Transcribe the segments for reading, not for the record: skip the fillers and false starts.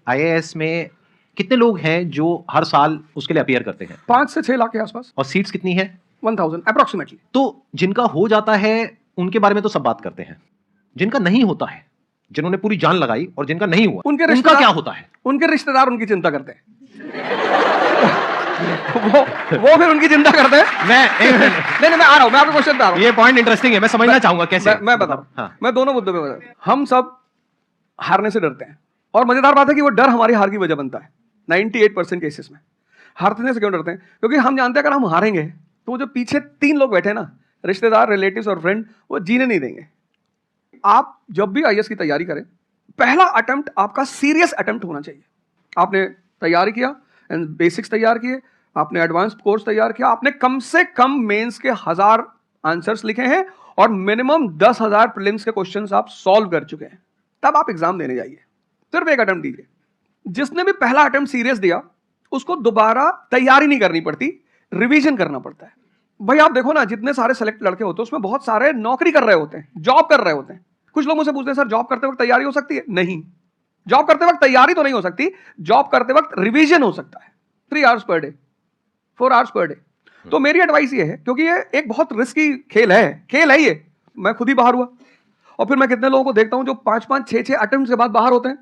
IAS में कितने लोग हैं जो हर साल उसके लिए अपीयर करते हैं? 5 से 6 लाख के आसपास। और सीट्स कितनी है? 1000 अप्रोक्सीमेटली। तो जिनका हो जाता है उनके बारे में तो सब बात करते हैं, जिनका नहीं होता है, जिन्होंने पूरी जान लगाई और जिनका नहीं हुआ, उनका क्या होता है? उनके रिश्तेदार उनकी चिंता करते हैं। वो फिर उनकी चिंता करते हैं। नहीं मैं आ रहा हूं, मैं आपको क्वेश्चन बता रहा हूं। ये पॉइंट इंटरेस्टिंग है, मैं समझना चाहूंगा कैसे। मैं बता रहा हूं। हाँ। मैं दोनों मुद्दों पे बता रहा हूं। हम सब हारने से डरते हैं और मजेदार बात है कि वो डर हमारी हार की वजह बनता है 98% केसेस में। हारने से क्यों डरते हैं? क्योंकि हम जानते हैं अगर हम हारेंगे तो वो जो पीछे 3 लोग बैठे ना, रिश्तेदार, रिलेटिव्स और फ्रेंड, वो जीने नहीं देंगे। आप जब भी आईएएस की तैयारी करें, पहला अटेम्प्ट आपका सीरियस अटेम्प्ट होना चाहिए। आपने तैयारी किया, बेसिक्स तैयार किए, आपने एडवांस कोर्स तैयार किया, आपने कम से कम मेंस के 1000 आंसर्स लिखे हैं और मिनिमम 10,000 प्रीलिम्स के क्वेश्चंस आप सॉल्व कर चुके हैं, तब आप एग्जाम देने जाइए। सिर्फ एक अटेम्प्ट दीजिए। जिसने भी पहला अटेम्प्ट सीरियस दिया उसको दोबारा तैयारी नहीं करनी पड़ती, रिवीजन करना पड़ता है। भाई आप देखो ना, जितने सारे सेलेक्ट लड़के होते हैं उसमें बहुत सारे नौकरी कर रहे होते हैं, जॉब कर रहे होते हैं। कुछ लोग मुझसे पूछते हैं सर जॉब करते वक्त तैयारी हो सकती है? नहीं, जॉब करते वक्त तैयारी तो नहीं हो सकती, जॉब करते वक्त रिवीजन हो सकता है। 3 hours per day, 4 hours per day. तो मेरी एडवाइस ये है, क्योंकि ये एक बहुत रिस्की खेल है ये। मैं खुद ही बाहर हुआ और फिर मैं कितने लोगों को देखता हूं जो 5-5, 6-6 अटेम्प्ट के बाद बाहर होते हैं।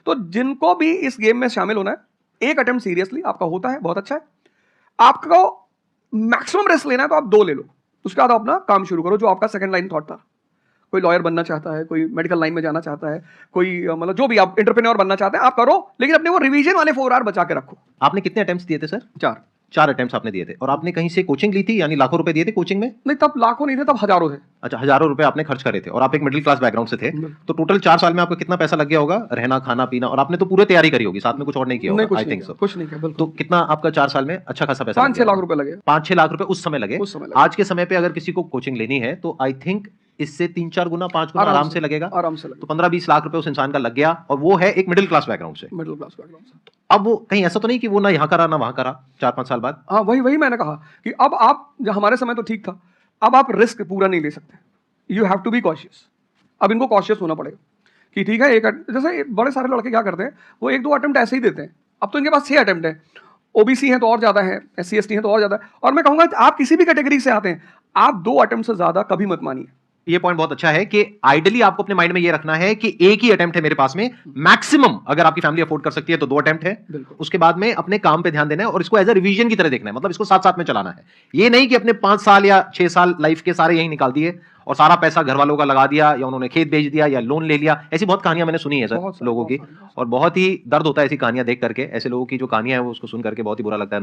तो जिनको भी इस गेम में शामिल होना है, एक अटेम्प्ट सीरियसली आपका होता है, बहुत अच्छा है। आपको मैक्सिमम रिस्क लेना है तो आप 2 ले लो, उसके बाद अपना काम शुरू करो जो आपका सेकंड लाइन थॉट था। कोई लॉयर बनना चाहता है, कोई मेडिकल लाइन में जाना चाहता है, कोई मतलब जो भी आप एंटरप्रेन्योर बनना चाहते हैं आप करो, लेकिन अपने वो रिवीजन वाले 4 आवर बचा के रखो। आपने कितने अटेम्प्ट्स दिए थे सर? 4 अटेम्प्ट्स आपने दिए थे। और आपने कहीं से कोचिंग ली थी, यानी लाखों रुपए दिए थे कोचिंग में? नहीं, तब लाखों नहीं थे, तब हजारों थे। अच्छा, हजारों रुपए आपने खर्च करे थे और आप एक मिडिल क्लास बैकग्राउंड से थे, तो टोटल 4 साल में आपको कितना पैसा लग गया होगा? रहना, खाना, पीना, और आपने तो पूरी तैयारी करी होगी, साथ में कुछ और नहीं किया होगा? I think so. कुछ नहीं किया। तो कितना आपका 4 साल में अच्छा खासा पैसा? 5-6 लाख रुपए लगे। 5-6 लाख रुपए उस समय लगे। आज के समय पे अगर किसी को कोचिंग लेनी है तो आई थिंक इससे 3-4 गुना, 5 गुना आराम से लगेगा। तो 15-20 लाख रुपए उस इंसान का लग गया, और वो है एक मिडिल क्लास बैकग्राउंड से। अब वो कहीं ऐसा तो नहीं कि वो ना यहाँ करा ना वहां करा 4-5 साल बाद? हाँ, वही मैंने कहा कि अब आप, हमारे समय तो ठीक था, अब आप रिस्क पूरा नहीं ले सकते। You have to be cautious. अब इनको कॉशियस होना पड़ेगा कि ठीक है, जैसे बड़े सारे लड़के क्या करते हैं, वो 1-2 अटेम्प्ट ऐसे ही देते हैं। अब तो इनके पास 6 अटेम्प्ट है, ओबीसी हैं तो और ज्यादा है, SC ST हैं तो और ज्यादा है। और मैं कहूंगा आप किसी भी कैटेगरी से आते हैं, आप 2 अटेम्प्ट से ज्यादा कभी मत मानिए। ये पॉइंट बहुत अच्छा है कि आइडियली आपको अपने माइंड में ये रखना है कि एक ही अटेम्प्ट है मेरे पास में, मैक्सिमम अगर आपकी फैमिली अफोर्ड कर सकती है तो 2 अटेम्प्ट है। उसके बाद में अपने काम पे ध्यान देना है और इसको एज अ रिवीजन की तरह देखना है, मतलब इसको साथ साथ में चलाना है। ये नहीं कि अपने 5 साल या 6 साल लाइफ के सारे यही निकाल दिए और सारा पैसा घर वालों का लगा दिया, या उन्होंने खेत बेच दिया, या लोन ले लिया। ऐसी बहुत कहानियां मैंने सुनी है सर लोगों की, और बहुत ही दर्द होता है ऐसी कहानियां देख करके। ऐसे लोगों की जो कहानियां है वो उसको सुन करके बहुत ही बुरा लगता है।